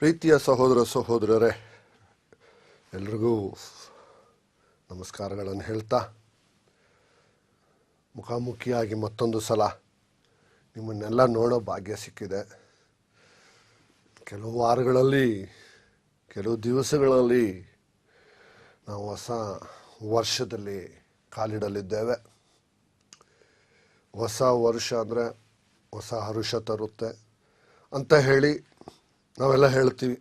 ಪ್ರೀತಿಯ ಸಹೋದರ ಸಹೋದರರೇ, ಎಲ್ರಿಗೂ ನಮಸ್ಕಾರಗಳನ್ನು ಹೇಳ್ತಾ ಮುಖಾಮುಖಿಯಾಗಿ ಮತ್ತೊಂದು ಸಲ ನಿಮ್ಮನ್ನೆಲ್ಲ ನೋಡೋ ಭಾಗ್ಯ ಸಿಕ್ಕಿದೆ. ಕೆಲವು ವಾರಗಳಲ್ಲಿ, ಕೆಲವು ದಿವಸಗಳಲ್ಲಿ ನಾವು ಹೊಸ ವರ್ಷದಲ್ಲಿ ಕಾಲಿಡಲಿದ್ದೇವೆ. ಹೊಸ ವರ್ಷ ಅಂದರೆ ಹೊಸ ಹರುಷ ತರುತ್ತೆ ಅಂತ ಹೇಳಿ ನಾವೆಲ್ಲ ಹೇಳ್ತೀವಿ.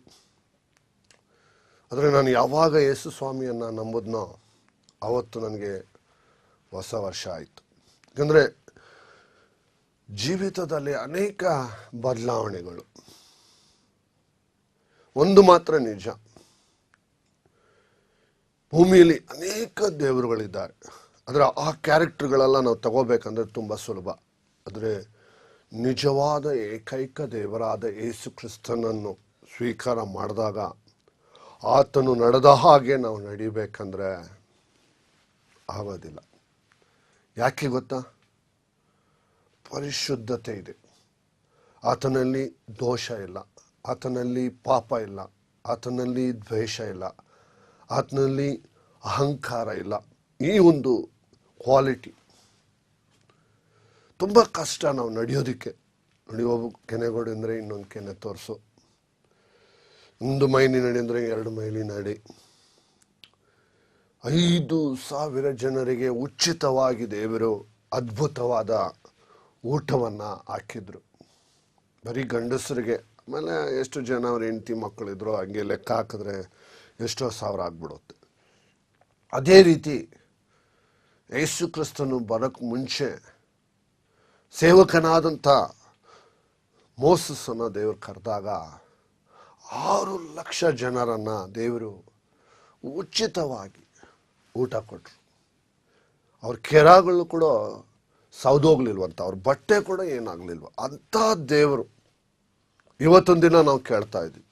ಆದರೆ ನಾನು ಯಾವಾಗ ಯೇಸು ಸ್ವಾಮಿಯನ್ನು ನಂಬುದನೋ ಆವತ್ತು ನನಗೆ ಹೊಸ ವರ್ಷ ಆಯಿತು. ಯಾಕಂದರೆ ಜೀವಿತದಲ್ಲಿ ಅನೇಕ ಬದಲಾವಣೆಗಳು. ಒಂದು ಮಾತ್ರ ನಿಜ, ಭೂಮಿಯಲ್ಲಿ ಅನೇಕ ದೇವರುಗಳಿದ್ದಾರೆ. ಆದರೆ ಆ ಕ್ಯಾರೆಕ್ಟರ್ಗಳೆಲ್ಲ ನಾವು ತಗೋಬೇಕಂದ್ರೆ ತುಂಬ ಸುಲಭ. ಆದರೆ ನಿಜವಾದ ಏಕೈಕ ದೇವರಾದ ಯೇಸು ಕ್ರಿಸ್ತನನ್ನು ಸ್ವೀಕಾರ ಮಾಡಿದಾಗ ಆತನು ನಡೆದ ಹಾಗೆ ನಾವು ನಡಿಬೇಕಂದ್ರೆ ಆಗೋದಿಲ್ಲ. ಯಾಕೆ ಗೊತ್ತಾ? ಪರಿಶುದ್ಧತೆ ಇದೆ, ಆತನಲ್ಲಿ ದೋಷ ಇಲ್ಲ, ಆತನಲ್ಲಿ ಪಾಪ ಇಲ್ಲ, ಆತನಲ್ಲಿ ದ್ವೇಷ ಇಲ್ಲ, ಆತನಲ್ಲಿ ಅಹಂಕಾರ ಇಲ್ಲ. ಈ ಒಂದು ಕ್ವಾಲಿಟಿ ತುಂಬ ಕಷ್ಟ ನಾವು ನಡೆಯೋದಕ್ಕೆ. ಒಬ್ಬ ಕೆನೆಗೋಡು ಅಂದರೆ ಇನ್ನೊಂದು ಕೆನೆ ತೋರಿಸು, ಒಂದು ಮೈಲಿ ನಡಿ ಅಂದರೆ 2 ಮೈಲಿ ನಡಿ. 5,000 ಜನರಿಗೆ ಉಚಿತವಾಗಿ ದೇವರು ಅದ್ಭುತವಾದ ಊಟವನ್ನು ಹಾಕಿದ್ರು, ಬರೀ ಗಂಡಸರಿಗೆ. ಆಮೇಲೆ ಎಷ್ಟು ಜನ ಅವ್ರ ಹೆಂಡತಿ ಮಕ್ಕಳಿದ್ರು ಹಂಗೆ ಲೆಕ್ಕ ಹಾಕಿದ್ರೆ ಎಷ್ಟೋ ಸಾವಿರ ಆಗ್ಬಿಡುತ್ತೆ. ಅದೇ ರೀತಿ ಯೇಸು ಕ್ರಿಸ್ತನು ಬರೋಕ್ಕೆ ಮುಂಚೆ ಸೇವಕನಾದಂಥ ಮೋಸಸ್ಸನ್ನು ದೇವರು ಕರೆದಾಗ 6 ಲಕ್ಷ ಜನರನ್ನು ದೇವರು ಉಚಿತವಾಗಿ ಊಟ ಕೊಟ್ಟರು. ಅವ್ರ ಕೆರಾಗಳು ಕೂಡ ಸೌದೋಗ್ಲಿಲ್ವಂತ, ಅವ್ರ ಬಟ್ಟೆ ಕೂಡ ಏನಾಗಲಿಲ್ವ. ಅಂಥ ದೇವರು ಇವತ್ತೊಂದು ದಿನ ನಾವು ಕೇಳ್ತಾ ಇದ್ವಿ.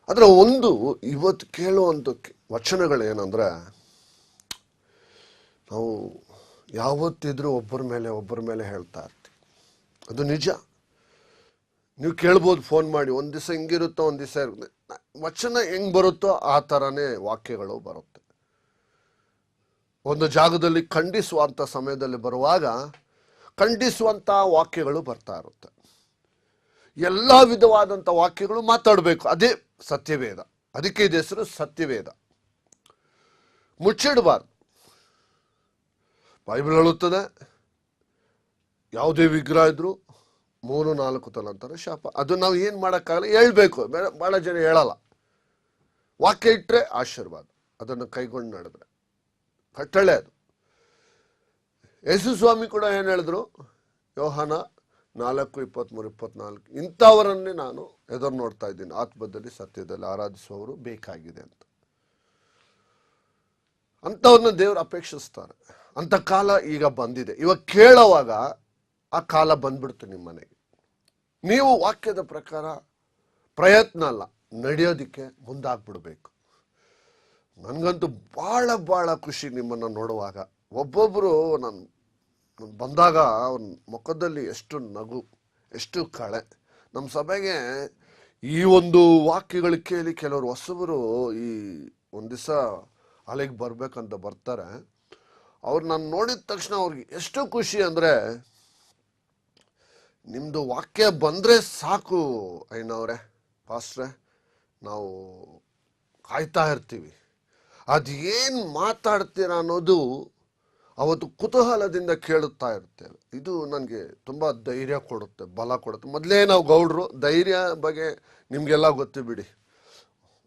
ಆದರೆ ಇವತ್ತು ಕೇಳುವಂಥ ವಚನಗಳೇನೆಂದರೆ, ನಾವು ಯಾವತ್ತಿದ್ರೂ ಒಬ್ಬರ ಮೇಲೆ ಹೇಳ್ತಾ ಇರ್ತೀವಿ. ಅದು ನಿಜ. ನೀವು ಕೇಳ್ಬೋದು ಫೋನ್ ಮಾಡಿ, ಒಂದು ದಿವಸ ಹಿಂಗಿರುತ್ತೋ ಒಂದು ದಿವಸ ಇರುತ್ತೆ. ವಚನ ಹೆಂಗೆ ಬರುತ್ತೋ ಆ ಥರನೇ ವಾಕ್ಯಗಳು ಬರುತ್ತೆ. ಒಂದು ಜಾಗದಲ್ಲಿ ಖಂಡಿಸುವಂಥ ಸಮಯದಲ್ಲಿ ಬರುವಾಗ ಖಂಡಿಸುವಂಥ ವಾಕ್ಯಗಳು ಬರ್ತಾ ಇರುತ್ತೆ. ಎಲ್ಲ ವಿಧವಾದಂಥ ವಾಕ್ಯಗಳು ಮಾತಾಡಬೇಕು. ಅದೇ ಸತ್ಯವೇದ. ಅದಕ್ಕೆ ಇದು ಹೆಸರು ಸತ್ಯವೇದ. ಮುಚ್ಚಿಡಬಾರ್ದು. ಬೈಬಲ್ ಹೇಳುತ್ತದೆ, ಯಾವುದೇ ವಿಗ್ರಹ ಇದ್ರು 3-4 ತಲಾಂತರ ಶಾಪ. ಅದು ನಾವು ಏನು ಮಾಡೋಕ್ಕಾಗಲ್ಲ, ಹೇಳ್ಬೇಕು. ಭಾಳ ಜನ ಹೇಳಲ್ಲ. ವಾಕ್ಯ ಇಟ್ಟರೆ ಆಶೀರ್ವಾದ, ಅದನ್ನು ಕೈಗೊಂಡು ನಡೆದ್ರೆ ಕಟ್ಟಳೆ. ಅದು ಯೇಸು ಸ್ವಾಮಿ ಕೂಡ ಏನು ಹೇಳಿದ್ರು? ಯೋಹಾನ 4:23-24, ಇಂಥವರನ್ನೇ ನಾನು ಎದುರು ನೋಡ್ತಾ ಇದ್ದೀನಿ, ಆತ್ಮದಲ್ಲಿ ಸತ್ಯದಲ್ಲಿ ಆರಾಧಿಸುವವರು ಬೇಕಾಗಿದೆ ಅಂತ. ಅಂಥವ್ರನ್ನ ದೇವರು ಅಪೇಕ್ಷಿಸ್ತಾರೆ. ಅಂಥ ಕಾಲ ಈಗ ಬಂದಿದೆ. ಇವಾಗ ಕೇಳೋವಾಗ ಆ ಕಾಲ ಬಂದ್ಬಿಡ್ತು ನಿಮ್ಮ ಮನೆಗೆ. ನೀವು ವಾಕ್ಯದ ಪ್ರಕಾರ ಪ್ರಯತ್ನ ಅಲ್ಲ, ನಡೆಯೋದಕ್ಕೆ ಮುಂದಾಗ್ಬಿಡ್ಬೇಕು. ನನಗಂತೂ ಭಾಳ ಖುಷಿ ನಿಮ್ಮನ್ನು ನೋಡುವಾಗ. ಒಬ್ಬೊಬ್ಬರು ನಾನು ಬಂದಾಗ ಅವ್ರ ಮುಖದಲ್ಲಿ ಎಷ್ಟು ನಗು, ಎಷ್ಟು ಕಳೆ. ನಮ್ಮ ಸಭೆಗೆ ಈ ಒಂದು ವಾಕ್ಯಗಳು ಕೇಳಿ ಕೆಲವರು ಹೊಸಬರು ಈ ಒಂದು ದಿವಸ ಅಲ್ಲಿಗೆ ಬರ್ಬೇಕಂತ ಬರ್ತಾರೆ. ಅವ್ರು ನಾನು ನೋಡಿದ ತಕ್ಷಣ ಅವ್ರಿಗೆ ಎಷ್ಟು ಖುಷಿ ಅಂದರೆ, ನಿಮ್ಮದು ವಾಕ್ಯ ಬಂದರೆ ಸಾಕು ಅಯ್ಯನವ್ರೆ, ಪಾಸ್ಟ್ರೆ, ನಾವು ಕಾಯ್ತಾ ಇರ್ತೀವಿ. ಅದು ಏನು ಮಾತಾಡ್ತೀರ ಅನ್ನೋದು ಅವತ್ತು ಕುತೂಹಲದಿಂದ ಕೇಳುತ್ತಾ ಇರ್ತೇವೆ. ಇದು ನನಗೆ ತುಂಬ ಧೈರ್ಯ ಕೊಡುತ್ತೆ, ಬಲ ಕೊಡುತ್ತೆ. ಮೊದಲೇ ನಾವು ಗೌಡ್ರು, ಧೈರ್ಯ ಬಗ್ಗೆ ನಿಮಗೆಲ್ಲ ಗೊತ್ತು ಬಿಡಿ.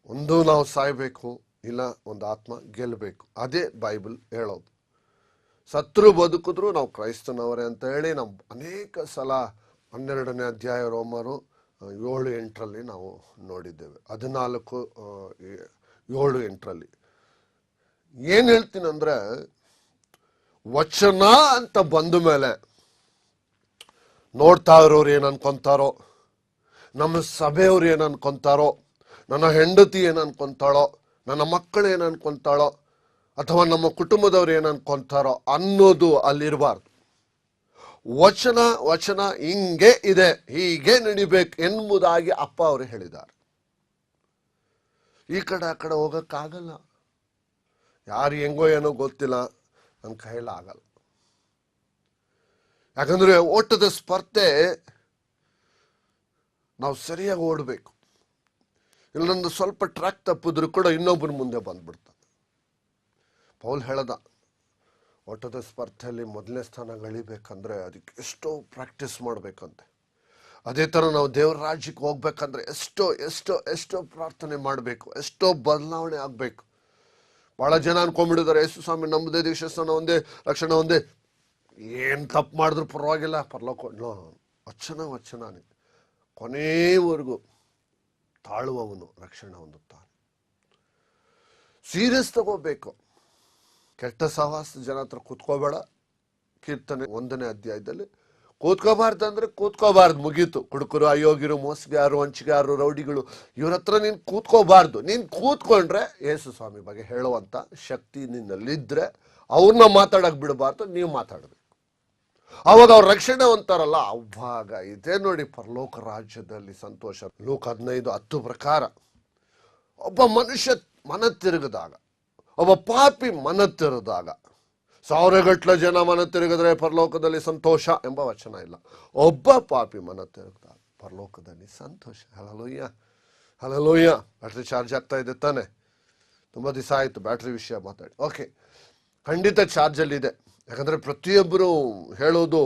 ಒಂದು ನಾವು ಸಾಯಬೇಕು, ಇಲ್ಲ ಒಂದು ಆತ್ಮ ಗೆಲ್ಲಬೇಕು. ಅದೇ ಬೈಬಲ್ ಹೇಳೋದು. ಸತ್ರು ಬದುಕಿದ್ರು ನಾವು ಕ್ರೈಸ್ತನವರೇ ಅಂತ ಹೇಳಿ ನಾವು ಅನೇಕ ಸಲ 12ನೇ ಅಧ್ಯಾಯ ರೋಮರು 7-8ರಲ್ಲಿ ನಾವು ನೋಡಿದ್ದೇವೆ. 14:7-8ರಲ್ಲಿ ಏನು ಹೇಳ್ತೀನಂದ್ರೆ, ವಚನ ಅಂತ ಬಂದ ಮೇಲೆ ನೋಡ್ತಾ ಇರೋರು ಏನು ಅನ್ಕೊಂತಾರೋ, ನಮ್ಮ ಸಭೆಯವ್ರು ಏನು ಅನ್ಕೊಂತಾರೋ, ನನ್ನ ಹೆಂಡತಿ ಏನು ಅನ್ಕೊಂತಾಳೋ, ನನ್ನ ಮಕ್ಕಳು ಏನು ಅನ್ಕೊಂತಾಳೋ, ಅಥವಾ ನಮ್ಮ ಕುಟುಂಬದವ್ರು ಏನು ಅನ್ಕೊಂತಾರೋ ಅನ್ನೋದು ಅಲ್ಲಿರಬಾರ್ದು. ವಚನ ವಚನ ಹಿಂಗೆ ಇದೆ, ಹೀಗೆ ನಡಿಬೇಕು ಎಂಬುದಾಗಿ ಅಪ್ಪ ಅವರು ಹೇಳಿದ್ದಾರೆ. ಈ ಕಡೆ ಆ ಕಡೆ ಹೋಗಕ್ಕಾಗಲ್ಲ. ಯಾರು ಹೆಂಗೋ ಏನೋ ಗೊತ್ತಿಲ್ಲ, ನನ್ನ ಕೈಲಾಗಲ್ಲ. ಯಾಕಂದ್ರೆ ಓಟದ ಸ್ಪರ್ಧೆ ನಾವು ಸರಿಯಾಗಿ ಓಡಬೇಕು. ಇಲ್ಲೊಂದು ಸ್ವಲ್ಪ ಟ್ರ್ಯಾಕ್ ತಪ್ಪಿದ್ರು ಕೂಡ ಇನ್ನೊಬ್ಬರ ಮುಂದೆ ಬಂದ್ಬಿಡ್ತಾನೆ. ಪೌಲ್ ಹೇಳ್ದ, ಓಟದ ಸ್ಪರ್ಧೆಯಲ್ಲಿ ಮೊದಲನೇ ಸ್ಥಾನ ಗಳಿಬೇಕಂದ್ರೆ ಅದಕ್ಕೆ ಎಷ್ಟೋ ಪ್ರಾಕ್ಟೀಸ್ ಮಾಡಬೇಕಂತೆ. ಅದೇ ಥರ ನಾವು ದೇವರ ರಾಜ್ಯಕ್ಕೆ ಹೋಗ್ಬೇಕಂದ್ರೆ ಎಷ್ಟೋ ಎಷ್ಟೋ ಎಷ್ಟೋ ಪ್ರಾರ್ಥನೆ ಮಾಡಬೇಕು, ಎಷ್ಟೋ ಬದಲಾವಣೆ ಆಗಬೇಕು. ಭಾಳ ಜನ ಅನ್ಕೊಂಡ್ಬಿಟ್ಟಿದ್ದಾರೆ, ಯೇಸು ಸ್ವಾಮಿ ನಮ್ಮದೇ ದೀಕ್ಷಾಸ್ನಾನ ಒಂದೇ, ರಕ್ಷಣೆ ಒಂದೇ, ಏನು ತಪ್ಪು ಮಾಡಿದ್ರು ಪರವಾಗಿಲ್ಲ, ಪರಲೋಕ. ವಚನ ವಚನನೇ ಕೊನೆಯವರೆಗೂ ತಾಳುವವನು ರಕ್ಷಣೆ ಹೊಂದುತ್ತಾನೆ. ಸೀರಿಯಸ್ ತಗೋಬೇಕು. ಕೆಟ್ಟ ಸಹವಾಸ ಜನ ಹತ್ರ ಕೂತ್ಕೋಬೇಡ. ಕೀರ್ತನೆ 1ನೇ ಅಧ್ಯಾಯದಲ್ಲಿ ಕೂತ್ಕೋಬಾರ್ದು ಅಂದ್ರೆ ಕೂತ್ಕೋಬಾರ್ದು, ಮುಗೀತು. ಕುಡುಕರು, ಅಯೋಗ್ಯರು, ಮೋಸಗಾರರು, ಹಂಚಿಗಾರರು, ರೌಡಿಗಳು, ಇವ್ರ ಹತ್ರ ನೀನು ಕೂತ್ಕೋಬಾರ್ದು. ನೀನು ಕೂತ್ಕೊಂಡ್ರೆ ಯೇಸು ಸ್ವಾಮಿ ಬಗ್ಗೆ ಹೇಳುವಂತ ಶಕ್ತಿ ನಿನ್ನಲ್ಲಿದ್ರೆ ಅವ್ರನ್ನ ಮಾತಾಡಕ್ ಬಿಡಬಾರ್ದು, ನೀವು ಮಾತಾಡಬೇಕು. ಅವಾಗ ಅವ್ರ ರಕ್ಷಣೆ ಅಂತಾರಲ್ಲ, ಅವಾಗ ಇದೆ ನೋಡಿ ಪರಲೋಕ ರಾಜ್ಯದಲ್ಲಿ ಸಂತೋಷ. ಲೂಕ 15:10 ಪ್ರಕಾರ ಒಬ್ಬ ಮನುಷ್ಯ ಮನ ತಿರುಗಿದಾಗ, ಒಬ್ಬ ಪಾಪಿ ಮನ ತಿರುಗಿದಾಗ, 1000ಗಟ್ಟಲೆ ಜನ ಮನ ತಿರುಗಿದ್ರೆ ಪರಲೋಕದಲ್ಲಿ ಸಂತೋಷ ಎಂಬ ವಚನ ಇಲ್ಲ. ಒಬ್ಬ ಪಾಪಿ ಮನ ತಿರುಗಿದಾಗ ಪರಲೋಕದಲ್ಲಿ ಸಂತೋಷ. Hallelujah, hallelujah. ಬ್ಯಾಟ್ರಿ ಚಾರ್ಜ್ ಆಗ್ತಾ ಇದೆ ತಾನೆ? ತುಂಬ ದಿವಸ ಆಯಿತು ಬ್ಯಾಟ್ರಿ ವಿಷಯ ಮಾತಾಡಿ. ಓಕೆ, ಖಂಡಿತ ಚಾರ್ಜಲ್ಲಿದೆ. ಯಾಕಂದರೆ ಪ್ರತಿಯೊಬ್ಬರು ಹೇಳೋದು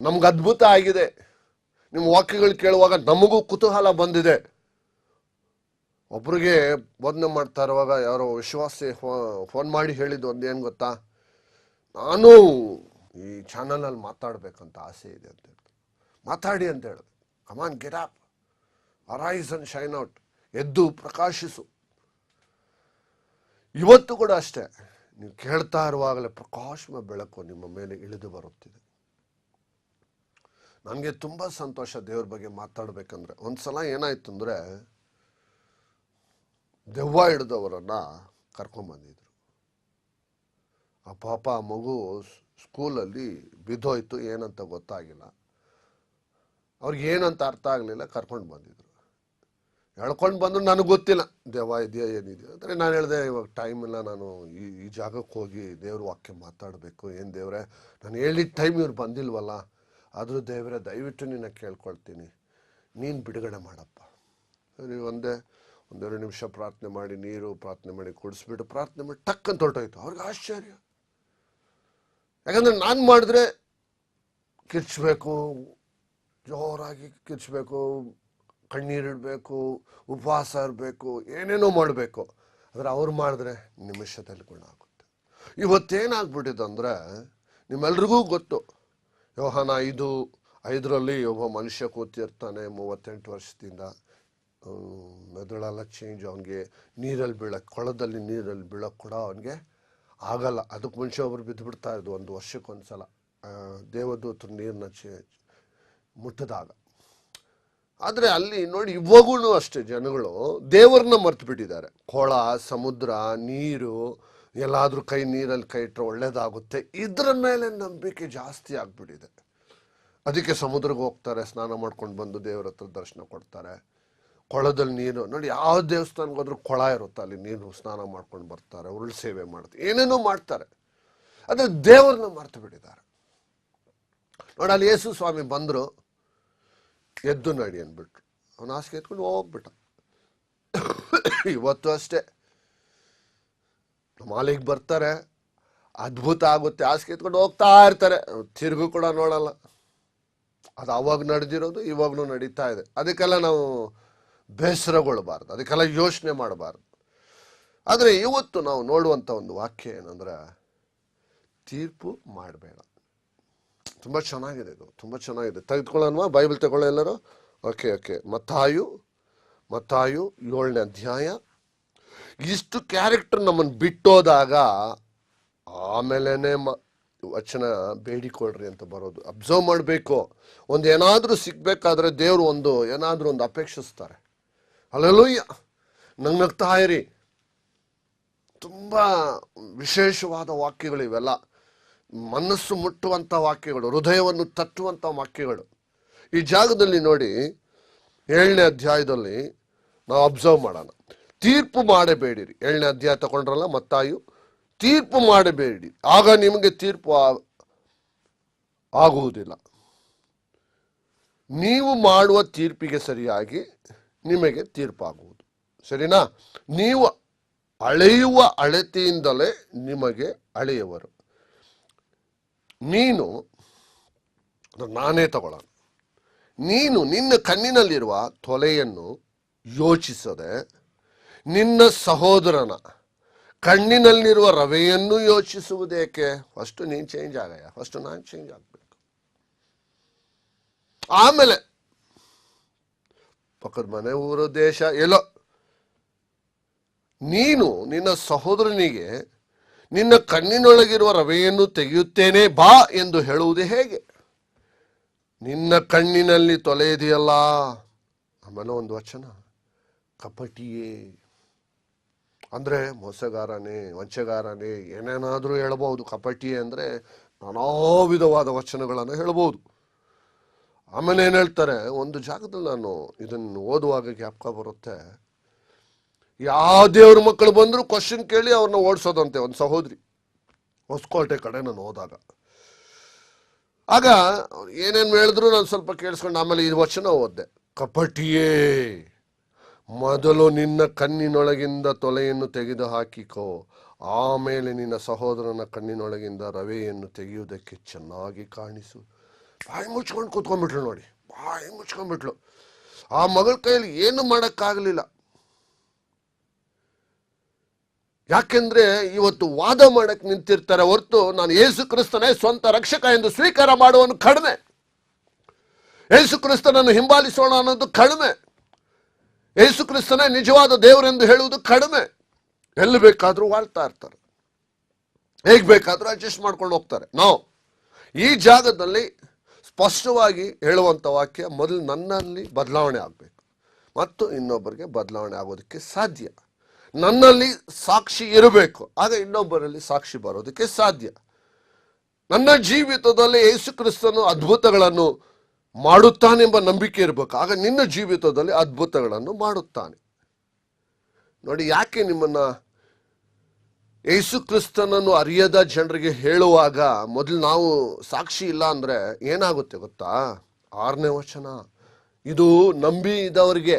ನಮ್ಗೆ ಅದ್ಭುತ ಆಗಿದೆ. ನಿಮ್ಮ ವಾಕ್ಯಗಳು ಕೇಳುವಾಗ ನಮಗೂ ಕುತೂಹಲ ಬಂದಿದೆ. ಒಬ್ರಿಗೆ ಬೋಧನೆ ಮಾಡ್ತಾ ಇರುವಾಗ ಯಾರೋ ವಿಶ್ವಾಸಿ ಫೋನ್ ಮಾಡಿ ಹೇಳಿದ್ದು ಒಂದೇನು ಗೊತ್ತಾ, ನಾನು ಈ ಚಾನಲಲ್ಲಿ ಮಾತಾಡ್ಬೇಕಂತ ಆಸೆ ಇದೆ ಅಂತ ಹೇಳ್ತಾರೆ. ಮಾತಾಡಿ ಅಂತ ಹೇಳಿದೆ. Come on, get up, arise and shine out, ಎದ್ದು ಪ್ರಕಾಶಿಸು. ಇವತ್ತು ಕೂಡ ಅಷ್ಟೇ, ನೀವು ಕೇಳ್ತಾ ಇರುವಾಗಲೇ ಪ್ರಕಾಶಮ ಬೆಳಕು ನಿಮ್ಮ ಮೇಲೆ ಇಳಿದು ಬರುತ್ತಿದೆ. ನನಗೆ ತುಂಬ ಸಂತೋಷ ದೇವ್ರ ಬಗ್ಗೆ ಮಾತಾಡ್ಬೇಕಂದ್ರೆ. ಒಂದ್ಸಲ ಏನಾಯ್ತು ಅಂದರೆ, ದೆವ್ವ ಹಿಡಿದವರನ್ನ ಕರ್ಕೊಂಬಂದಿದ್ರು. ಆ ಪಾಪ ಆ ಮಗು ಸ್ಕೂಲಲ್ಲಿ ಬಿದ್ದೋಯ್ತು, ಏನಂತ ಗೊತ್ತಾಗಿಲ್ಲ. ಅವ್ರಿಗೆ ಏನಂತ ಅರ್ಥ ಆಗಲಿಲ್ಲ, ಕರ್ಕೊಂಡು ಬಂದಿದ್ರು. ಹೇಳ್ಕೊಂಡು ಬಂದ್ರು, ನನಗೆ ಗೊತ್ತಿಲ್ಲ ದೆವ್ವ ಇದೆಯಾ ಏನಿದೆಯಾ ಅಂದರೆ. ನಾನು ಹೇಳಿದೆ, ಇವಾಗ ಟೈಮ್ ಇಲ್ಲ, ನಾನು ಈ ಜಾಗಕ್ಕೆ ಹೋಗಿ ದೇವ್ರ ವಾಕ್ಯ ಮಾತಾಡಬೇಕು. ಏನು ದೇವ್ರೆ, ನಾನು ಹೇಳಿದ ಟೈಮ್ ಇವ್ರು ಬಂದಿಲ್ವಲ್ಲ, ಆದರೂ ದೇವರೇ ದಯವಿಟ್ಟು ನಿನ್ನ ಕೇಳ್ಕೊಳ್ತೀನಿ, ನೀನು ಬಿಡುಗಡೆ ಮಾಡಪ್ಪ. ಸರಿ, ಒಂದೆರಡು ನಿಮಿಷ ಪ್ರಾರ್ಥನೆ ಮಾಡಿ, ನೀರು ಪ್ರಾರ್ಥನೆ ಮಾಡಿ ಕುಡಿಸ್ಬಿಟ್ಟು ಪ್ರಾರ್ಥನೆ ಮಾಡಿ ಟಕ್ಕಂತ ಹೊರಟೋಯ್ತು. ಅವ್ರಿಗೆ ಆಶ್ಚರ್ಯ. ಯಾಕಂದರೆ ನಾನು ಮಾಡಿದ್ರೆ ಕಿರ್ಚಬೇಕು, ಜೋರಾಗಿ ಕಿರ್ಚಬೇಕು, ಕಣ್ಣೀರಿಡಬೇಕು, ಉಪವಾಸ ಇರಬೇಕು, ಏನೇನೋ ಮಾಡಬೇಕು. ಆದರೆ ಅವ್ರು ಮಾಡಿದ್ರೆ ನಿಮಿಷದಲ್ಲಿ ಗುಣ ಆಗುತ್ತೆ. ಇವತ್ತೇನಾಗ್ಬಿಟ್ಟಿದೆ ಅಂದರೆ, ನಿಮ್ಮೆಲ್ರಿಗೂ ಗೊತ್ತು, ಯೋಹಾನ 5:5 ಒಬ್ಬ ಮನುಷ್ಯ ಕೂತಿರ್ತಾನೆ 38 ವರ್ಷದಿಂದ. ಮೆದುಳೆಲ್ಲ ಚೇಂಜ್, ಅವನಿಗೆ ನೀರಲ್ಲಿ ಬೀಳಕ್ಕೆ, ಕೊಳದಲ್ಲಿ ನೀರಲ್ಲಿ ಬೀಳಕ್ಕೆ ಕೂಡ ಅವನಿಗೆ ಆಗಲ್ಲ. ಅದಕ್ಕೆ ಮುಂಚೆ ಒಬ್ರು ಬಿದ್ದು ಬಿಡ್ತಾ ಇದ್ದು 1 ವರ್ಷಕ್ಕೊಂದ್ಸಲ ದೇವದೂತರು ನೀರನ್ನ ಮುಟ್ಟಿದಾಗ. ಆದರೆ ಅಲ್ಲಿ ನೋಡಿ, ಇವಾಗೂ ಅಷ್ಟೇ ಜನಗಳು ದೇವರನ್ನ ಮರ್ತು ಬಿಟ್ಟಿದ್ದಾರೆ. ಕೊಳ, ಸಮುದ್ರ, ನೀರು, ಎಲ್ಲಾದ್ರೂ ನೀರಲ್ಲಿ ಕೈ ಇಟ್ಟರೆ ಒಳ್ಳೇದಾಗುತ್ತೆ, ಇದರ ಮೇಲೆ ನಂಬಿಕೆ ಜಾಸ್ತಿ ಆಗ್ಬಿಟ್ಟಿದೆ. ಅದಕ್ಕೆ ಸಮುದ್ರಕ್ಕೆ ಹೋಗ್ತಾರೆ, ಸ್ನಾನ ಮಾಡ್ಕೊಂಡು ಬಂದು ದೇವ್ರ ಹತ್ರ ದರ್ಶನ ಕೊಡ್ತಾರೆ. ಕೊಳದಲ್ಲಿ ನೀರು ನೋಡಿ, ಯಾವ ದೇವಸ್ಥಾನಕ್ಕೆ ಹೋದ್ರೂ ಕೊಳ ಇರುತ್ತೆ, ಅಲ್ಲಿ ನೀರು ಸ್ನಾನ ಮಾಡ್ಕೊಂಡು ಬರ್ತಾರೆ, ಉರುಳು ಸೇವೆ ಮಾಡ್ತಾರೆ, ಏನೇನೋ ಮಾಡ್ತಾರೆ. ಆದರೆ ದೇವ್ರನ್ನ ಮರ್ತು ಬಿಟ್ಟಿದ್ದಾರೆ. ನೋಡಿ, ಅಲ್ಲಿ ಯೇಸು ಸ್ವಾಮಿ ಬಂದರು, ಎದ್ದು ನಡಿ ಅಂದ್ಬಿಟ್ರು. ಅವನು ಹಾಸಿಗೆ ಎತ್ಕೊಂಡು ಹೋಗ್ಬಿಟ್ಟ. ಇವತ್ತು ಅಷ್ಟೇ, ಮಾಲಿಗೆ ಬರ್ತಾರೆ, ಅದ್ಭುತ ಆಗುತ್ತೆ, ಹಾಸಿಗೆ ಎತ್ಕೊಂಡು ಹೋಗ್ತಾ ಇರ್ತಾರೆ, ತಿರುಗು ಕೂಡ ನೋಡಲ್ಲ. ಅದು ಅವಾಗ ನಡೆದಿರೋದು ಇವಾಗಲೂ ನಡೀತಾ ಇದೆ. ಅದಕ್ಕೆಲ್ಲ ನಾವು ಬೇಸರಗೊಳ್ಳಬಾರ್ದು, ಅದಕ್ಕೆಲ್ಲ ಯೋಚನೆ ಮಾಡಬಾರ್ದು. ಆದರೆ ಇವತ್ತು ನಾವು ನೋಡುವಂಥ ಒಂದು ವಾಕ್ಯ ಏನಂದ್ರೆ, ತೀರ್ಪು ಮಾಡಬೇಡ. ತುಂಬ ಚೆನ್ನಾಗಿದೆ ಇದು, ತುಂಬ ಚೆನ್ನಾಗಿದೆ. ತೆಗೆದುಕೊಳ್ಳೋಣ, ಬೈಬಲ್ ತಗೊಳ್ಳ ಎಲ್ಲರೂ. ಓಕೆ. ಮತ್ತಾಯು 7ನೇ ಅಧ್ಯಾಯ. ಇಷ್ಟು ಕ್ಯಾರೆಕ್ಟರ್ ನಮ್ಮನ್ನು ಬಿಟ್ಟೋದಾಗ ಆಮೇಲೆ ವಚನ ಬೇಡಿಕೊಳ್ರಿ ಅಂತ ಬರೋದು. ಅಬ್ಸರ್ವ್ ಮಾಡಬೇಕು. ಏನಾದರೂ ಸಿಗ್ಬೇಕಾದ್ರೆ ದೇವರು ಏನಾದರೂ ಒಂದು ಅಪೇಕ್ಷಿಸ್ತಾರೆ. ಹಲ್ಲೆಲೂಯಾ, ನಗ್ನಗ್ತಾ ಇರಿ. ತುಂಬ ವಿಶೇಷವಾದ ವಾಕ್ಯಗಳು ಇವೆಲ್ಲ. ಮನಸ್ಸು ಮುಟ್ಟುವಂಥ ವಾಕ್ಯಗಳು, ಹೃದಯವನ್ನು ತಟ್ಟುವಂಥ ವಾಕ್ಯಗಳು. ಈ ಜಾಗದಲ್ಲಿ ನೋಡಿ 7ನೇ ಅಧ್ಯಾಯದಲ್ಲಿ ನಾವು ಅಬ್ಸರ್ವ್ ಮಾಡೋಣ. ತೀರ್ಪು ಮಾಡಬೇಡಿರಿ. 7ನೇ ಅಧ್ಯಾಯ ತಗೊಂಡ್ರಲ್ಲ ಮತ್ತಾಯು, ತೀರ್ಪು ಮಾಡಬೇಡಿ, ಆಗ ನಿಮಗೆ ತೀರ್ಪು ಆಗುವುದಿಲ್ಲ. ನೀವು ಮಾಡುವ ತೀರ್ಪಿಗೆ ಸರಿಯಾಗಿ ನಿಮಗೆ ತೀರ್ಪಾಗುವುದು. ಸರಿನಾ? ನೀವು ಅಳೆಯುವ ಅಳತೆಯಿಂದಲೇ ನಿಮಗೆ ಅಳೆಯುವರು. ನಾನೇ ತಗೊಳ್ಳೋಣ. ನೀನು ನಿನ್ನ ಕಣ್ಣಿನಲ್ಲಿರುವ ತೊಲೆಯನ್ನು ಯೋಚಿಸದೆ ನಿನ್ನ ಸಹೋದರನ ಕಣ್ಣಿನಲ್ಲಿರುವ ರವೆಯನ್ನು ಯೋಚಿಸುವುದೇಕೆ? ಫಸ್ಟ್ ನೀನು ಚೇಂಜ್ ಆಗಯ್ಯ, ಫಸ್ಟ್ ನಾನು ಚೇಂಜ್ ಆಗಬೇಕು. ಆಮೇಲೆ ಪಕ್ಕದ ಮನೆ, ಊರು, ದೇಶ ಎಲ್ಲೋ. ನೀನು ನಿನ್ನ ಸಹೋದರನಿಗೆ ನಿನ್ನ ಕಣ್ಣಿನೊಳಗಿರುವ ರವೆಯನ್ನು ತೆಗೆಯುತ್ತೇನೆ ಬಾ ಎಂದು ಹೇಳುವುದೇ ಹೇಗೆ? ನಿನ್ನ ಕಣ್ಣಿನಲ್ಲಿ ತೊಲೆ ಇದೆಯಲ್ಲ. ಆಮೇಲೆ ಒಂದು ವಚನ, ಕಪಟಿಯೇ ಅಂದ್ರೆ ಮೋಸಗಾರನೇ, ವಂಚಗಾರನೇ, ಏನೇನಾದರೂ ಹೇಳಬಹುದು. ಕಪಟಿಯೇ ಅಂದ್ರೆ ನಾನಾ ವಿಧವಾದ ವಚನಗಳನ್ನು ಹೇಳಬಹುದು. ಆಮೇಲೆ ಏನು ಹೇಳ್ತಾರೆ, ಒಂದು ಜಾಗದಲ್ಲಿ ನಾನು ಇದನ್ನು ಓದುವಾಗ ಜ್ಞಾಪಕ ಬರುತ್ತೆ, ಯಾವ ದೇವ್ರ ಮಕ್ಕಳು ಬಂದರೂ ಕ್ವಶನ್ ಕೇಳಿ ಅವ್ರನ್ನ ಓಡಿಸೋದಂತೆ. ಒಂದು ಸಹೋದರಿ ಹೊಸಕೋಟೆ ಕಡೆ ನಾನು ಹೋದಾಗ, ಆಗ ಏನೇನು ಹೇಳಿದ್ರು ನಾನು ಸ್ವಲ್ಪ ಕೇಳಿಸ್ಕೊಂಡು ಆಮೇಲೆ ಈ ವಚನ ಓದ್ದೆ. ಕಪಟಿಯೇ, ಮೊದಲು ನಿನ್ನ ಕಣ್ಣಿನೊಳಗಿಂದ ತೊಲೆಯನ್ನು ತೆಗೆದು ಹಾಕಿಕೋ, ಆಮೇಲೆ ನಿನ್ನ ಸಹೋದರನ ಕಣ್ಣಿನೊಳಗಿಂದ ರವೆಯನ್ನು ತೆಗೆಯುವುದಕ್ಕೆ ಚೆನ್ನಾಗಿ ಕಾಣಿಸು. ಬಾಯಿ ಮುಚ್ಕೊಂಡು ಕೂತ್ಕೊಂಡ್ಬಿಟ್ಲು ನೋಡಿ, ಬಾಯಿ ಮುಚ್ಕೊಂಡ್ಬಿಟ್ಲು. ಆ ಮಗಳ ಕೈಯಲ್ಲಿ ಏನು ಮಾಡೋಕ್ಕಾಗಲಿಲ್ಲ. ಯಾಕೆಂದ್ರೆ ಇವತ್ತು ವಾದ ಮಾಡಕ್ಕೆ ನಿಂತಿರ್ತಾರೆ ಹೊರತು ನಾನು ಯೇಸು ಕ್ರಿಸ್ತನೇ ಸ್ವಂತ ರಕ್ಷಕ ಎಂದು ಸ್ವೀಕಾರ ಮಾಡುವನು ಕಡಿಮೆ. ಯೇಸು ಕ್ರಿಸ್ತನನ್ನು ಹಿಂಬಾಲಿಸೋಣ ಅನ್ನೋದು ಕಡಿಮೆ. ಯೇಸು ಕ್ರಿಸ್ತನೇ ನಿಜವಾದ ದೇವರೆಂದು ಹೇಳುವುದು ಕಡಿಮೆ. ಎಲ್ಲಿ ಬೇಕಾದರೂ ವಾಳ್ತಾ ಇರ್ತಾರೆ, ಹೇಗೆ ಬೇಕಾದರೂ ಅಡ್ಜಸ್ಟ್ ಮಾಡ್ಕೊಂಡು ಹೋಗ್ತಾರೆ. ನಾವು ಈ ಜಾಗದಲ್ಲಿ ಸ್ಪಷ್ಟವಾಗಿ ಹೇಳುವಂಥ ವಾಕ್ಯ, ಮೊದಲು ನನ್ನಲ್ಲಿ ಬದಲಾವಣೆ ಆಗಬೇಕು ಮತ್ತು ಇನ್ನೊಬ್ಬರಿಗೆ ಬದಲಾವಣೆ ಆಗೋದಕ್ಕೆ ಸಾಧ್ಯ. ನನ್ನಲ್ಲಿ ಸಾಕ್ಷಿ ಇರಬೇಕು, ಆಗ ಇನ್ನೊಬ್ಬರಲ್ಲಿ ಸಾಕ್ಷಿ ಬರೋದಕ್ಕೆ ಸಾಧ್ಯ. ನನ್ನ ಜೀವಿತದಲ್ಲಿ ಯೇಸು ಕ್ರಿಸ್ತನು ಅದ್ಭುತಗಳನ್ನು ಮಾಡುತ್ತಾನೆಂಬ ನಂಬಿಕೆ ಇರಬೇಕು, ಆಗ ನಿನ್ನ ಜೀವಿತದಲ್ಲಿ ಅದ್ಭುತಗಳನ್ನು ಮಾಡುತ್ತಾನೆ. ನೋಡಿ, ಯಾಕೆ ನಿಮ್ಮನ್ನ ಯೇಸು ಕ್ರಿಸ್ತನನ್ನು ಅರಿಯದ ಜನರಿಗೆ ಹೇಳುವಾಗ ಮೊದಲು ನಾವು ಸಾಕ್ಷಿ ಇಲ್ಲ ಅಂದ್ರೆ ಏನಾಗುತ್ತೆ ಗೊತ್ತಾ? 6ನೇ ವಚನ, ಇದು ನಂಬಿದವರಿಗೆ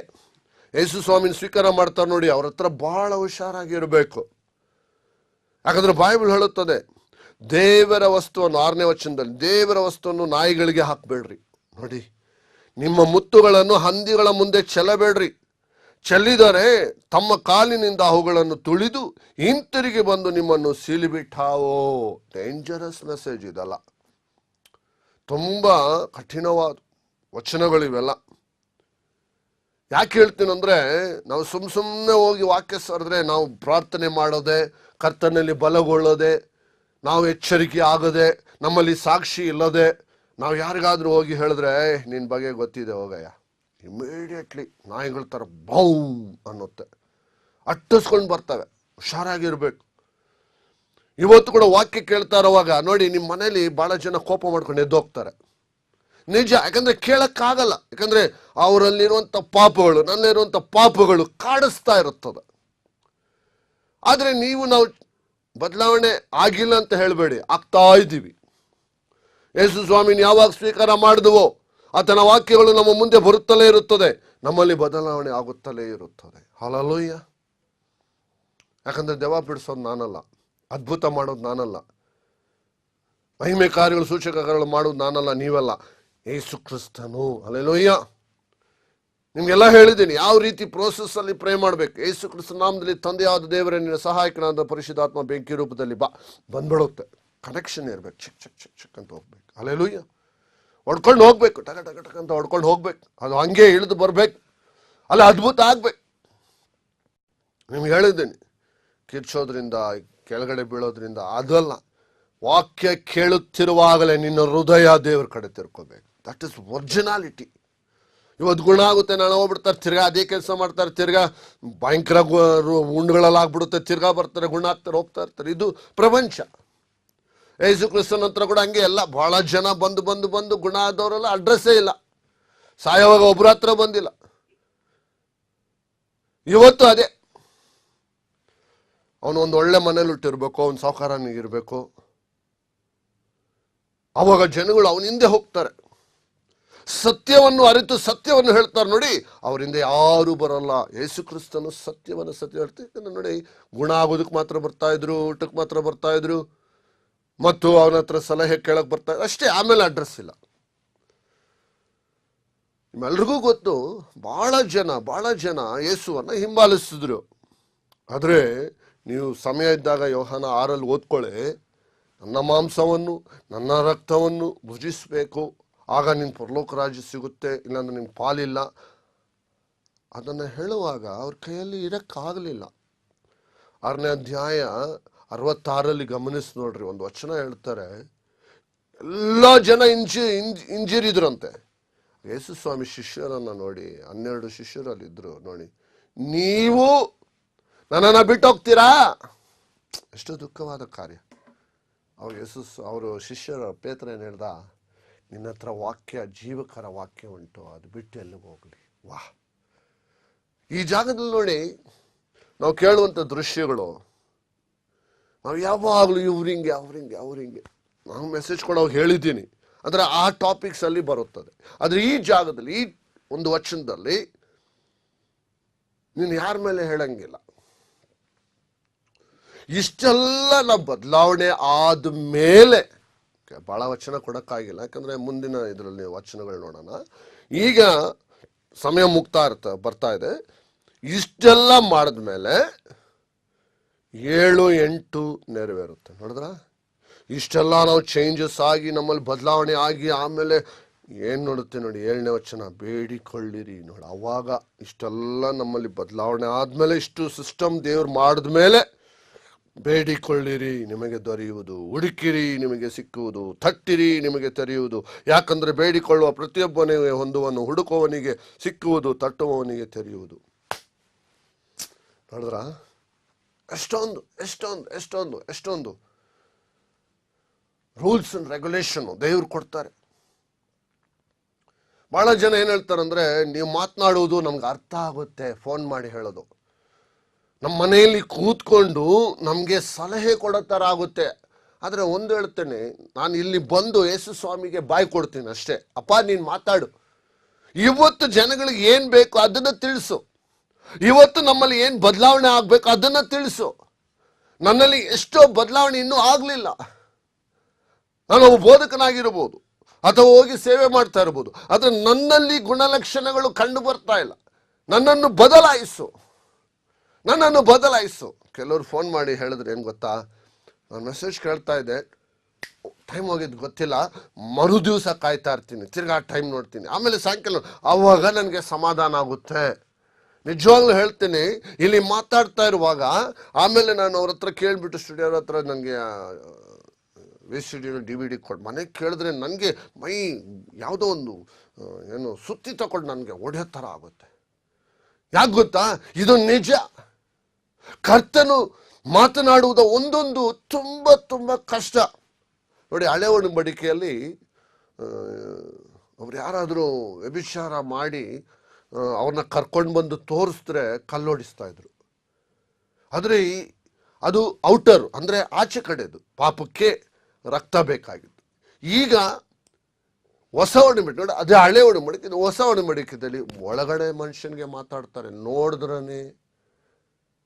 ಯೇಸು ಸ್ವಾಮಿನ ಸ್ವೀಕಾರ ಮಾಡ್ತಾರೆ ನೋಡಿ, ಅವ್ರ ಹತ್ರ ಬಹಳ ಹುಷಾರಾಗಿರ್ಬೇಕು. ಯಾಕಂದ್ರೆ ಬೈಬಲ್ ಹೇಳುತ್ತದೆ, ದೇವರ ವಸ್ತುವನ್ನು 6ನೇ ವಚನದಲ್ಲಿ, ದೇವರ ವಸ್ತುವನ್ನು ನಾಯಿಗಳಿಗೆ ಹಾಕಬೇಡ್ರಿ. ನೋಡಿ, ನಿಮ್ಮ ಮುತ್ತುಗಳನ್ನು ಹಂದಿಗಳ ಮುಂದೆ ಚೆಲ್ಲಬೇಡ್ರಿ. ಚೆಲ್ಲಿದರೆ ತಮ್ಮ ಕಾಲಿನಿಂದ ಅವುಗಳನ್ನು ತುಳಿದು ಹಿಂತಿರುಗಿ ಬಂದು ನಿಮ್ಮನ್ನು ಸೀಳಿಬಿಟ್ಟಾವೋ. ಡೇಂಜರಸ್ ಮೆಸೇಜ್ ಇದಲ್ಲ, ತುಂಬಾ ಕಠಿಣವಾದ ವಚನಗಳಿವೆಲ್ಲ. ಯಾಕೆ ಹೇಳ್ತೀನಂದ್ರೆ, ನಾವು ಸುಮ್ಮನೆ ಹೋಗಿ ವಾಕ್ಯ ಸರಿದ್ರೆ ನಾವು ಪ್ರಾರ್ಥನೆ ಮಾಡೋದೆ, ಕರ್ತನಲ್ಲಿ ಬಲಗೊಳ್ಳೋದೆ, ನಾವು ಎಚ್ಚರಿಕೆ ಆಗದೆ, ನಮ್ಮಲ್ಲಿ ಸಾಕ್ಷಿ ಇಲ್ಲದೆ ನಾವು ಯಾರಿಗಾದ್ರೂ ಹೋಗಿ ಹೇಳಿದ್ರೆ ನಿನ್ನ ಬಗ್ಗೆ ಗೊತ್ತಿದೆ ಹೋಗಯ್ಯ, ಇಮಿಡಿಯೇಟ್ಲಿ ನಾಯಿಗಳ ಥರ ಬೌ ಅನ್ನುತ್ತೆ, ಅಟ್ಟಿಸ್ಕೊಂಡು ಬರ್ತವೆ. ಹುಷಾರಾಗಿರ್ಬೇಕು. ಇವತ್ತು ಕೂಡ ವಾಕ್ಯ ಕೇಳ್ತಾ ಇರುವಾಗ ನೋಡಿ, ನಿಮ್ಮ ಮನೇಲಿ ಬಹಳ ಜನ ಕೋಪ ಮಾಡ್ಕೊಂಡು ಎದ್ದೋಗ್ತಾರೆ. ನಿಜ, ಯಾಕಂದ್ರೆ ಕೇಳಕ್ಕಾಗಲ್ಲ. ಯಾಕಂದ್ರೆ ಅವರಲ್ಲಿರುವಂಥ ಪಾಪಗಳು, ನನ್ನಲ್ಲಿರುವಂಥ ಪಾಪಗಳು ಕಾಡಿಸ್ತಾ ಇರುತ್ತದೆ. ಆದರೆ ನಾವು ಬದಲಾವಣೆ ಆಗಿಲ್ಲ ಅಂತ ಹೇಳಬೇಡಿ, ಆಗ್ತಾ ಇದ್ದೀವಿ. ಯೇಸು ಸ್ವಾಮಿನ ಯಾವಾಗ ಸ್ವೀಕಾರ ಮಾಡಿದವೋ ಆತನ ವಾಕ್ಯಗಳು ನಮ್ಮ ಮುಂದೆ ಬರುತ್ತಲೇ ಇರುತ್ತದೆ, ನಮ್ಮಲ್ಲಿ ಬದಲಾವಣೆ ಆಗುತ್ತಲೇ ಇರುತ್ತದೆ. ಹಲ್ಲೆಲೂಯಾ. ಯಾಕಂದ್ರೆ ದೆವ್ವ ಬಿಡಿಸೋದು ನಾನಲ್ಲ, ಅದ್ಭುತ ಮಾಡೋದು ನಾನಲ್ಲ, ಮಹಿಮೆ ಕಾರ್ಯಗಳು ಸೂಚಕಗಳು ಮಾಡೋದು ನಾನಲ್ಲ, ನೀವಲ್ಲ, ಯೇಸು ಕ್ರಿಸ್ತನು. ಹಲ್ಲೆಲೂಯಾ. ನಿಮ್ಗೆಲ್ಲ ಹೇಳಿದ್ದೀನಿ ಯಾವ ರೀತಿ ಪ್ರೋಸೆಸ್ ಅಲ್ಲಿ ಪ್ರೇ ಮಾಡ್ಬೇಕು. ಯೇಸು ಕ್ರಿಸ್ತ ನಾಮದಲ್ಲಿ ತಂದೆಯಾದ ದೇವರೇ ನಿನ್ನ ಸಹಾಯಕನಾದ ಪರಿಶುದ್ಧಾತ್ಮ ಬೆಂಕಿ ರೂಪದಲ್ಲಿ ಬಂದ್ಬಿಡುತ್ತೆ. ಕನೆಕ್ಷನ್ ಇರ್ಬೇಕು, ಚಿಕ್ ಚಿಕ್ ಚಿಕ್ ಚಿಕ್ ಅಂತ ಹೋಗ್ಬೇಕು. ಹಲ್ಲೆಲೂಯಾ. ಹೊಡ್ಕೊಂಡು ಹೋಗ್ಬೇಕು, ಟಕ ಟಕ ಟಕ ಅಂತ ಹೊಡ್ಕೊಂಡು ಹೋಗ್ಬೇಕು. ಅದು ಹಂಗೆ ಇಳಿದು ಬರ್ಬೇಕು, ಅಲ್ಲ ಅದ್ಭುತ ಆಗ್ಬೇಕು. ನಿಮ್ಗೆ ಹೇಳಿದ್ದೀನಿ, ಕಿರ್ಚೋದ್ರಿಂದ ಕೆಳಗಡೆ ಬೀಳೋದ್ರಿಂದ ಅದಲ್ಲ, ವಾಕ್ಯ ಕೇಳುತ್ತಿರುವಾಗಲೇ ನಿನ್ನ ಹೃದಯ ದೇವ್ರ ಕಡೆ ತಿರ್ಕೋಬೇಕು. That is originality. ಇವತ್ತು ಗುಣ ಆಗುತ್ತೆ, ನಾಳೆ ಹೋಗ್ಬಿಡ್ತಾರೆ, ತಿರ್ಗಾ ಅದೇ ಕೆಲಸ ಮಾಡ್ತಾರೆ, ತಿರ್ಗಾ ಭಯಂಕರ ಉಂಡುಗಳೆಲ್ಲ ಆಗ್ಬಿಡುತ್ತೆ, ತಿರ್ಗಾ ಬರ್ತಾರೆ, ಗುಣ ಆಗ್ತಾರೆ, ಹೋಗ್ತಾ ಇರ್ತಾರೆ. ಇದು ಪ್ರಪಂಚ. ಯೇಸು ಕ್ರಿಸ್ತನ ಹತ್ರ ಕೂಡ ಹಂಗೆ ಎಲ್ಲ ಬಹಳ ಜನ ಬಂದು ಬಂದು ಬಂದು ಗುಣ ಆದವರೆಲ್ಲ ಅಡ್ರೆಸ್ಸೇ ಇಲ್ಲ. ಸಾಯೋವಾಗ ಒಬ್ಬರ ಹತ್ರ ಬಂದಿಲ್ಲ. ಇವತ್ತು ಅದೇ, ಅವನು ಒಂದು ಒಳ್ಳೆ ಮನೇಲಿ ಹುಟ್ಟಿರ್ಬೇಕು, ಅವನು ಸಾಹುಕಾರನಿಗಿರ್ಬೇಕು. ಅವಾಗ ಜನಗಳು ಅವನ ಹಿಂದೆ ಹೋಗ್ತಾರೆ. ಸತ್ಯವನ್ನು ಅರಿತು ಸತ್ಯವನ್ನು ಹೇಳ್ತಾರೆ ನೋಡಿ, ಅವರಿಂದ ಯಾರು ಬರಲ್ಲ. ಯೇಸು ಕ್ರಿಸ್ತನು ಸತ್ಯವನ್ನು ಸತ್ಯ ಹೇಳ್ತಾರೆ. ಯಾಕಂದ್ರೆ ನೋಡಿ, ಗುಣ ಆಗೋದಕ್ಕೆ ಮಾತ್ರ ಬರ್ತಾ ಇದ್ರು, ಊಟಕ್ಕೆ ಮಾತ್ರ ಬರ್ತಾ ಇದ್ರು, ಮತ್ತು ಅವನ ಹತ್ರ ಸಲಹೆ ಕೇಳಕ್ ಬರ್ತಾ ಇದ್ರು ಅಷ್ಟೇ. ಆಮೇಲೆ ಅಡ್ರೆಸ್ ಇಲ್ಲ. ನಿಮ್ಮೆಲ್ರಿಗೂ ಗೊತ್ತು, ಬಹಳ ಜನ ಯೇಸುವನ್ನ ಹಿಂಬಾಲಿಸಿದ್ರು. ಆದ್ರೆ ನೀವು ಸಮಯ ಇದ್ದಾಗ ಯೋಹಾನ 6 ಓದ್ಕೊಳ್ಳಿ, ನನ್ನ ಮಾಂಸವನ್ನು ನನ್ನ ರಕ್ತವನ್ನು ಭುಜಿಸಬೇಕು, ಆಗ ನಿನ್ ಪರಲೋಕ ರಾಜ್ಯ ಸಿಗುತ್ತೆ, ಇಲ್ಲಾಂದ್ರೆ ನಿನ್ ಪಾಲಿಲ್ಲ. ಅದನ್ನ ಹೇಳುವಾಗ ಅವ್ರ ಕೈಯಲ್ಲಿ ಇರಕ್ಕಾಗಲಿಲ್ಲ. 6ನೇ ಅಧ್ಯಾಯ 66 ಗಮನಿಸಿ ನೋಡ್ರಿ, ಒಂದು ವಚನ ಹೇಳ್ತಾರೆ, ಎಲ್ಲ ಜನ ಹಿಂಜಿರಿದ್ರಂತೆ. ಯೇಸು ಸ್ವಾಮಿ ಶಿಷ್ಯರನ್ನ ನೋಡಿ, 12 ಶಿಷ್ಯರಲ್ಲಿ ಇದ್ರು ನೋಡಿ, ನೀವು ನನ್ನನ್ನ ಬಿಟ್ಟು ಹೋಗ್ತೀರಾ? ಎಷ್ಟು ದುಃಖವಾದ ಕಾರ್ಯ. ಅವರು ಶಿಷ್ಯರ ಪೇತ್ರ ಏನ್ ಹೇಳ್ದ, ನಿನ್ನ ಹತ್ರ ವಾಕ್ಯ, ಜೀವಕರ ವಾಕ್ಯ ಉಂಟು, ಅದು ಬಿಟ್ಟು ಎಲ್ಲಿಗೆ ಹೋಗ್ಲಿ. ವಾಹ್! ಈ ಜಾಗದಲ್ಲಿ ನೋಡಿ, ನಾವು ಕೇಳುವಂತ ದೃಶ್ಯಗಳು, ನಾವು ಯಾವಾಗಲೂ ಅವ್ರಿಂಗೆ ನಾವು ಮೆಸೇಜ್ ಕೊಡೋ ಹೇಳಿದ್ದೀನಿ, ಅಂದ್ರೆ ಆ ಟಾಪಿಕ್ಸ್ ಅಲ್ಲಿ ಬರುತ್ತದೆ. ಆದ್ರೆ ಈ ಜಾಗದಲ್ಲಿ, ಈ ಒಂದು ವಚನದಲ್ಲಿ ನೀನು ಯಾರ ಮೇಲೆ ಹೇಳಂಗಿಲ್ಲ. ಇಷ್ಟೆಲ್ಲ ನಾವು ಬದಲಾವಣೆ ಆದ್ಮೇಲೆ, ಬಹಳ ವಚನ ಕೊಡಕ್ಕಾಗಿಲ್ಲ, ಯಾಕಂದ್ರೆ ಮುಂದಿನ ಇದರಲ್ಲಿ ವಚನಗಳು ನೋಡೋಣ. ಈಗ ಸಮಯ ಬರ್ತಾ ಇದೆ. ಇಷ್ಟೆಲ್ಲ ಮಾಡಿದ್ಮೇಲೆ 7, 8 ನೆರವೇರುತ್ತೆ. ನೋಡಿದ್ರ, ಇಷ್ಟೆಲ್ಲ ನಾವು ಚೇಂಜಸ್ ಆಗಿ, ನಮ್ಮಲ್ಲಿ ಬದಲಾವಣೆ ಆಗಿ, ಆಮೇಲೆ ಏನ್ ನೋಡುತ್ತೆ ನೋಡಿ, 7ನೇ ವಚನ, ಬೇಡಿಕೊಳ್ಳಿರಿ. ನೋಡಿ, ಅವಾಗ ಇಷ್ಟೆಲ್ಲ ನಮ್ಮಲ್ಲಿ ಬದಲಾವಣೆ ಆದ್ಮೇಲೆ, ಇಷ್ಟು ಸಿಸ್ಟಮ್ ದೇವ್ರು ಮಾಡಿದ್ಮೇಲೆ, ಬೇಡಿಕೊಳ್ಳಿರಿ ನಿಮಗೆ ದೊರೆಯುವುದು, ಹುಡುಕಿರಿ ನಿಮಗೆ ಸಿಕ್ಕುವುದು, ತಟ್ಟಿರಿ ನಿಮಗೆ ತೆರೆಯುವುದು. ಯಾಕಂದ್ರೆ ಬೇಡಿಕೊಳ್ಳುವ ಪ್ರತಿಯೊಬ್ಬನಿಗೆ ಹೊಂದುವನು, ಹುಡುಕುವವನಿಗೆ ಸಿಕ್ಕುವುದು, ತಟ್ಟುವವನಿಗೆ ತೆರೆಯುವುದು. ನೋಡಿದ್ರ, ಎಷ್ಟೊಂದು ರೂಲ್ಸ್ ಅಂಡ್ ರೆಗ್ಯುಲೇಷನ್ ದೇವ್ರು ಕೊಡ್ತಾರೆ. ಬಹಳ ಜನ ಏನ್ ಹೇಳ್ತಾರಂದ್ರೆ, ನೀವು ಮಾತನಾಡುವುದು ನಮ್ಗೆ ಅರ್ಥ ಆಗುತ್ತೆ, ಫೋನ್ ಮಾಡಿ ಹೇಳೋದು. ನಮ್ಮ ಮನೆಯಲ್ಲಿ ಕೂತ್ಕೊಂಡು ನಮ್ಗೆ ಸಲಹೆ ಕೊಡೋ ತರ ಆಗುತ್ತೆ. ಆದ್ರೆ ಒಂದು ಹೇಳ್ತೇನೆ, ನಾನು ಇಲ್ಲಿ ಬಂದು ಯೇಸು ಸ್ವಾಮಿಗೆ ಬಾಯಿ ಕೊಡ್ತೀನಿ ಅಷ್ಟೇ. ಅಪ್ಪ, ನೀನ್ ಮಾತಾಡು. ಇವತ್ತು ಜನಗಳಿಗೆ ಏನ್ ಬೇಕು ಅದನ್ನ ತಿಳಿಸು. ಇವತ್ತು ನಮ್ಮಲ್ಲಿ ಏನ್ ಬದಲಾವಣೆ ಆಗ್ಬೇಕು ಅದನ್ನ ತಿಳಿಸು. ನನ್ನಲ್ಲಿ ಎಷ್ಟೋ ಬದಲಾವಣೆ ಇನ್ನೂ ಆಗ್ಲಿಲ್ಲ. ನಾನು ಒಬ್ಬ ಬೋಧಕನಾಗಿರ್ಬೋದು, ಅಥವಾ ಹೋಗಿ ಸೇವೆ ಮಾಡ್ತಾ ಇರ್ಬೋದು, ಆದ್ರೆ ನನ್ನಲ್ಲಿ ಗುಣಲಕ್ಷಣಗಳು ಕಂಡು ಬರ್ತಾ ಇಲ್ಲ. ನನ್ನನ್ನು ಬದಲಾಯಿಸು. ಕೆಲವರು ಫೋನ್ ಮಾಡಿ ಹೇಳಿದ್ರೆ ಏನ್ ಗೊತ್ತಾ, ನಾನು ಮೆಸೇಜ್ ಕೇಳ್ತಾ ಇದ್ದೆ, ಟೈಮ್ ಹೋಗಿದ್ದು ಗೊತ್ತಿಲ್ಲ, ಮರು ದಿವಸ ಕಾಯ್ತಾ ಇರ್ತೀನಿ, ತಿರ್ಗಾ ಟೈಮ್ ನೋಡ್ತೀನಿ, ಆಮೇಲೆ ಸಾಯಂಕಾಲ, ಅವಾಗ ನನಗೆ ಸಮಾಧಾನ ಆಗುತ್ತೆ. ನಿಜವಾಗ್ಲೂ ಹೇಳ್ತೀನಿ, ಇಲ್ಲಿ ಮಾತಾಡ್ತಾ ಇರುವಾಗ ಆಮೇಲೆ ನಾನು ಅವ್ರ ಹತ್ರ ಕೇಳ್ಬಿಟ್ಟು, ಸ್ಟುಡಿಯೋ ಹತ್ರ ನನಗೆ VCD DVD ಕೊಟ್ಟು ಮನೆಗೆ ಕೇಳಿದ್ರೆ ನನಗೆ ಮೈ ಯಾವುದೋ ಒಂದು ಸುತ್ತಿ ತಗೊಂಡು ನನಗೆ ಒಡೆಯೋ ಥರ ಆಗುತ್ತೆ. ಯಾಕೆ ಗೊತ್ತಾ, ಇದು ನಿಜ. ಕರ್ತನು ಮಾತನಾಡುವುದು ಒಂದೊಂದು ತುಂಬಾ ಕಷ್ಟ. ನೋಡಿ, ಹಳೆ ಒಡಂಬಡಿಕೆಯಲ್ಲಿ ಅವ್ರು ಯಾರಾದರೂ ವ್ಯಭಿಚಾರ ಮಾಡಿ ಅವ್ರನ್ನ ಕರ್ಕೊಂಡು ಬಂದು ತೋರಿಸಿದ್ರೆ ಕಲ್ಲೋಡಿಸ್ತಾ ಇದ್ರು. ಆದ್ರೆ ಅದು ಔಟರ್, ಅಂದ್ರೆ ಆಚೆ ಕಡೆದು, ಪಾಪಕ್ಕೆ ರಕ್ತ ಬೇಕಾಗಿತ್ತು. ಈಗ ಹೊಸ ಒಡಂಬಡಿಕೆ ನೋಡಿ, ಅದೇ ಹಳೆ ಒಡಂಬಡಿಕೆ, ಹೊಸ ಒಡಂಬಡಿಕೆಯಲ್ಲಿ ಒಳಗಡೆ ಮನುಷ್ಯನಿಗೆ ಮಾತಾಡ್ತಾರೆ. ನೋಡಿದ್ರನೆ,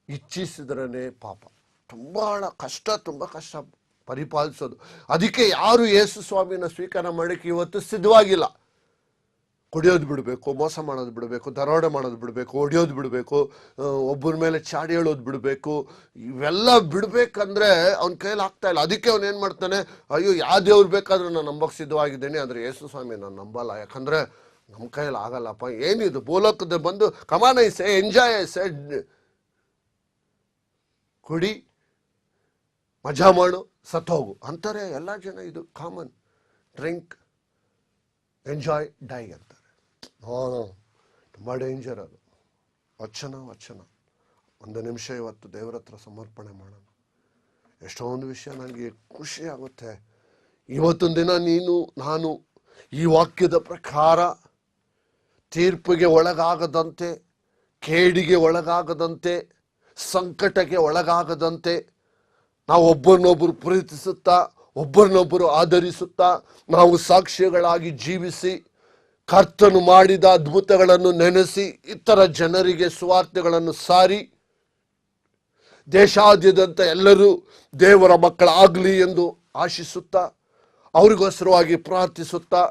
ಇಚ್ಛಿಸಿದ್ರನೆ ಪಾಪ. ತುಂಬಾ ಕಷ್ಟ ಪರಿಪಾಲಿಸೋದು. ಅದಕ್ಕೆ ಯಾರು ಯೇಸು ಸ್ವಾಮಿನ ಸ್ವೀಕಾರ ಮಾಡಕ್ಕೆ ಇವತ್ತು ಸಿದ್ಧವಾಗಿಲ್ಲ. ಕುಡಿಯೋದು ಬಿಡಬೇಕು, ಮೋಸ ಮಾಡೋದು ಬಿಡಬೇಕು, ದರೋಡೆ ಮಾಡೋದು ಬಿಡಬೇಕು, ಹೊಡಿಯೋದು ಬಿಡಬೇಕು, ಒಬ್ಬರ ಮೇಲೆ ಚಾಡಿ ಹೇಳೋದು ಬಿಡಬೇಕು. ಇವೆಲ್ಲ ಬಿಡ್ಬೇಕಂದ್ರೆ ಅವನ ಕೈಯಲ್ಲಿ ಆಗ್ತಾ ಇಲ್ಲ. ಅದಕ್ಕೆ ಅವನು ಏನ್ ಮಾಡ್ತಾನೆ, ಅಯ್ಯೋ, ಯಾವ ದೇವ್ರು ಬೇಕಾದ್ರೂ ನಾನು ನಂಬಕ್ ಸಿದ್ಧವಾಗಿದ್ದೇನೆ, ಆದ್ರೆ ಯೇಸು ಸ್ವಾಮಿ ನಾನು ನಂಬಲ್ಲ, ಯಾಕಂದ್ರೆ ನಮ್ಮ ಕೈಯಲ್ಲಿ ಆಗಲ್ಲಪ್ಪ. ಏನಿದು ಭೂಲೋಕದ ಬಂದು ಕಮಾನ್ ಐಸೆ, ಎಂಜಾಯ್ ಐಸೆ, ಕುಡಿ, ಮಜಾ ಮಾಡು, ಸತ್ತೋಗು ಅಂತಾರೆ ಎಲ್ಲ ಜನ. ಇದು ಕಾಮನ್, ಡ್ರಿಂಕ್, ಎಂಜಾಯ್, ಡೈ ಅಂತಾರೆ. ತುಂಬ ಡೇಂಜರ್ ಅದು. ವಚನ 1 ನಿಮಿಷ ಇವತ್ತು ದೇವರ ಹತ್ರ ಸಮರ್ಪಣೆ ಮಾಡೋಣ. ಎಷ್ಟೊಂದು ವಿಷಯ ನನಗೆ ಖುಷಿ ಆಗುತ್ತೆ. ಇವತ್ತೊಂದು ದಿನ ನಾನು ಈ ವಾಕ್ಯದ ಪ್ರಕಾರ ತೀರ್ಪಿಗೆ ಒಳಗಾಗದಂತೆ, ಕೇಡಿಗೆ ಒಳಗಾಗದಂತೆ, ಸಂಕಟಕ್ಕೆ ಒಳಗಾಗದಂತೆ ನಾವು ಒಬ್ಬರನ್ನೊಬ್ಬರು ಪ್ರೀತಿಸುತ್ತಾ, ಒಬ್ಬರನ್ನೊಬ್ಬರು ಆಧರಿಸುತ್ತಾ, ನಾವು ಸಾಕ್ಷಿಗಳಾಗಿ ಜೀವಿಸಿ, ಕರ್ತನು ಮಾಡಿದ ಅದ್ಭುತಗಳನ್ನು ನೆನೆಸಿ, ಇತರ ಜನರಿಗೆ ಸುವಾರ್ತೆಗಳನ್ನು ಸಾರಿ, ದೇಶಾದ್ಯಂತ ಎಲ್ಲರೂ ದೇವರ ಮಕ್ಕಳಾಗಲಿ ಎಂದು ಆಶಿಸುತ್ತಾ, ಅವರಿಗೋಸ್ಕರವಾಗಿ ಪ್ರಾರ್ಥಿಸುತ್ತಾ,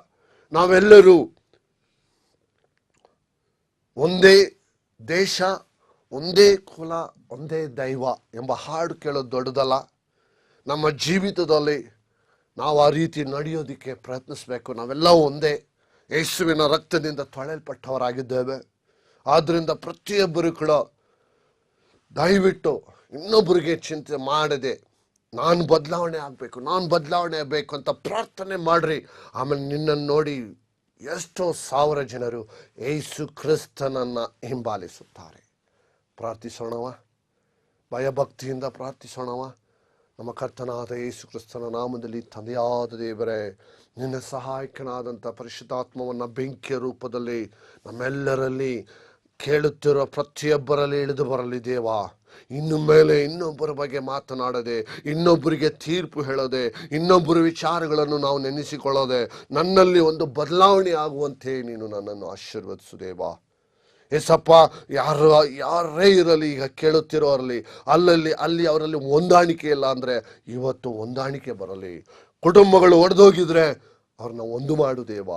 ನಾವೆಲ್ಲರೂ ಒಂದೇ ದೇಶ, ಒಂದೇ ಕುಲ, ಒಂದೇ ದೈವ ಎಂಬ ಹಾಡು ಕೇಳೋದು ದೊಡ್ಡದಲ್ಲ. ನಮ್ಮ ಜೀವಿತದಲ್ಲಿ ನಾವು ಆ ರೀತಿ ನಡೆಯೋದಕ್ಕೆ ಪ್ರಯತ್ನಿಸಬೇಕು. ನಾವೆಲ್ಲ ಒಂದೇ ಯೇಸುವಿನ ರಕ್ತದಿಂದ ತೊಳೆಯಲ್ಪಟ್ಟವರಾಗಿದ್ದೇವೆ. ಆದ್ದರಿಂದ ಪ್ರತಿಯೊಬ್ಬರು ಕೂಡ ದಯವಿಟ್ಟು ಇನ್ನೊಬ್ಬರಿಗೆ ಚಿಂತೆ ಮಾಡದೆ ನಾನು ಬದಲಾವಣೆ ಆಗಬೇಕು ಅಂತ ಪ್ರಾರ್ಥನೆ ಮಾಡ್ರಿ. ಆಮೇಲೆ ನಿನ್ನನ್ನು ನೋಡಿ ಎಷ್ಟೋ ಸಾವಿರ ಜನರು ಯೇಸು ಕ್ರಿಸ್ತನನ್ನು ಹಿಂಬಾಲಿಸುತ್ತಾರೆ. ಪ್ರಾರ್ಥಿಸೋಣವ, ಭಯಭಕ್ತಿಯಿಂದ ಪ್ರಾರ್ಥಿಸೋಣವ. ನಮ್ಮ ಕರ್ತನಾದ ಯೇಸು ಕ್ರಿಸ್ತನ ನಾಮದಲ್ಲಿ, ತಂದೆಯಾದ ದೇವರೇ, ನಿನ್ನ ಸಹಾಯಕನಾದಂಥ ಪರಿಶುದ್ಧಾತ್ಮವನ್ನು ಬೆಂಕಿಯ ರೂಪದಲ್ಲಿ ನಮ್ಮೆಲ್ಲರಲ್ಲಿ ಕೇಳುತ್ತಿರೋ ಪ್ರತಿಯೊಬ್ಬರಲ್ಲಿ ಇಳಿದು ಬರಲಿ ದೇವ. ಇನ್ನು ಮೇಲೆ ಇನ್ನೊಬ್ಬರ ಬಗ್ಗೆ ಮಾತನಾಡದೆ, ಇನ್ನೊಬ್ಬರಿಗೆ ತೀರ್ಪು ಹೇಳದೆ, ಇನ್ನೊಬ್ಬರ ವಿಚಾರಗಳನ್ನು ನಾವು ನೆನೆಸಿಕೊಳ್ಳದೆ, ನನ್ನಲ್ಲಿ ಒಂದು ಬದಲಾವಣೆ ಆಗುವಂತೆ ನೀನು ನನ್ನನ್ನು ಆಶೀರ್ವದಿಸು ದೇವ. ಏಸಪ್ಪ, ಯಾರೇ ಇರಲಿ, ಈಗ ಕೇಳುತ್ತಿರೋರಲ್ಲಿ ಅಲ್ಲಿ ಅವರಲ್ಲಿ ಹೊಂದಾಣಿಕೆ ಇಲ್ಲ ಅಂದರೆ ಇವತ್ತು ಹೊಂದಾಣಿಕೆ ಬರಲಿ. ಕುಟುಂಬಗಳು ಒಡೆದೋಗಿದ್ರೆ ಅವ್ರನ್ನ ಒಂದು ಮಾಡು ದೇವ.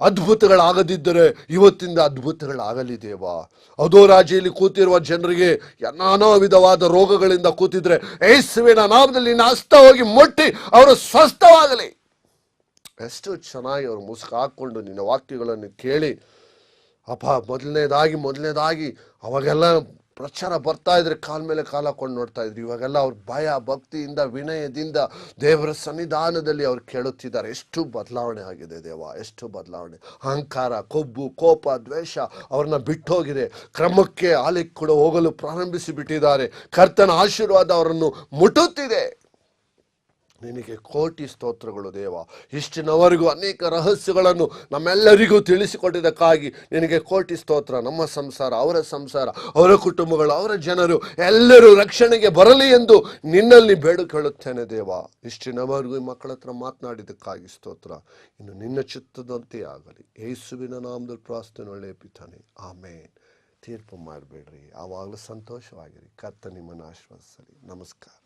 ಅದ್ಭುತಗಳಾಗದಿದ್ದರೆ ಇವತ್ತಿಂದ ಅದ್ಭುತಗಳಾಗಲಿ ದೇವ. ಅದೋ ರಾಜ್ಯದಲ್ಲಿ ಕೂತಿರುವ ಜನರಿಗೆ ನಾನಾ ವಿಧವಾದ ರೋಗಗಳಿಂದ ಕೂತಿದ್ರೆ ಯೇಸುವಿನ ನಾಮದಲ್ಲಿ ನಿನ್ನ ಹಸ್ತ ಹೋಗಿ ಮುಟ್ಟಿ ಅವರು ಸ್ವಸ್ಥವಾಗಲಿ. ಎಷ್ಟು ಚೆನ್ನಾಗಿ ಅವರು ಮುಸುಕು ಹಾಕ್ಕೊಂಡು ನಿನ್ನ ವಾಕ್ಯಗಳನ್ನು ಕೇಳಿ ಅಪ್ಪ, ಮೊದಲನೇದಾಗಿ ಅವಾಗೆಲ್ಲ ಪ್ರಚಾರ ಬರ್ತಾ ಇದ್ರೆ ಕಾಲ ಮೇಲೆ ಕಾಲ ಹಾಕೊಂಡು ನೋಡ್ತಾ ಇದ್ರು. ಇವಾಗೆಲ್ಲ ಅವ್ರ ಭಯ ಭಕ್ತಿಯಿಂದ, ವಿನಯದಿಂದ ದೇವರ ಸನ್ನಿಧಾನದಲ್ಲಿ ಅವ್ರು ಕೇಳುತ್ತಿದ್ದಾರೆ. ಎಷ್ಟು ಬದಲಾವಣೆ ಆಗಿದೆ ದೇವ, ಎಷ್ಟು ಬದಲಾವಣೆ. ಅಹಂಕಾರ, ಕೊಬ್ಬು, ಕೋಪ, ದ್ವೇಷ ಅವ್ರನ್ನ ಬಿಟ್ಟೋಗಿದೆ. ಕ್ರಮಕ್ಕೆ ಆಲಿಕ್ಕೆ ಕೂಡ ಹೋಗಲು ಪ್ರಾರಂಭಿಸಿ ಬಿಟ್ಟಿದ್ದಾರೆ. ಕರ್ತನ ಆಶೀರ್ವಾದ ಅವರನ್ನು ಮುಟ್ಟುತ್ತಿದೆ. ನಿನಗೆ ಕೋಟಿ ಸ್ತೋತ್ರಗಳು ದೇವ. ಇಷ್ಟಿನವರೆಗೂ ಅನೇಕ ರಹಸ್ಯಗಳನ್ನು ನಮ್ಮೆಲ್ಲರಿಗೂ ತಿಳಿಸಿಕೊಟ್ಟಿದ್ದಕ್ಕಾಗಿ ನಿನಗೆ ಕೋಟಿ ಸ್ತೋತ್ರ. ನಮ್ಮ ಸಂಸಾರ, ಅವರ ಸಂಸಾರ, ಅವರ ಕುಟುಂಬಗಳು, ಅವರ ಜನರು ಎಲ್ಲರೂ ರಕ್ಷಣೆಗೆ ಬರಲಿ ಎಂದು ನಿನ್ನಲ್ಲಿ ಬೇಡಿಕೊಳ್ಳುತ್ತೇನೆ ದೇವ. ಇಷ್ಟಿನವರೆಗೂ ಈ ಮಕ್ಕಳ ಹತ್ರ ಮಾತನಾಡಿದ್ದಕ್ಕಾಗಿ ಸ್ತೋತ್ರ. ಇನ್ನು ನಿನ್ನ ಚಿತ್ತದಂತೆ ಆಗಲಿ. ಯೇಸುವಿನ ನಾಮದಲ್ಲಿ ಪ್ರಾರ್ಥನೆ, ಒಳ್ಳೆಯ ಪಿತಾನೆ, ಆಮೇನ್. ತೀರ್ಪು ಮಾಡಬೇಡ್ರಿ, ಆವಾಗಲೂ ಸಂತೋಷವಾಗಿರಿ. ಕರ್ತ ನಿಮ್ಮನ್ನು ಆಶೀರ್ವದಿಸಲಿ. ನಮಸ್ಕಾರ.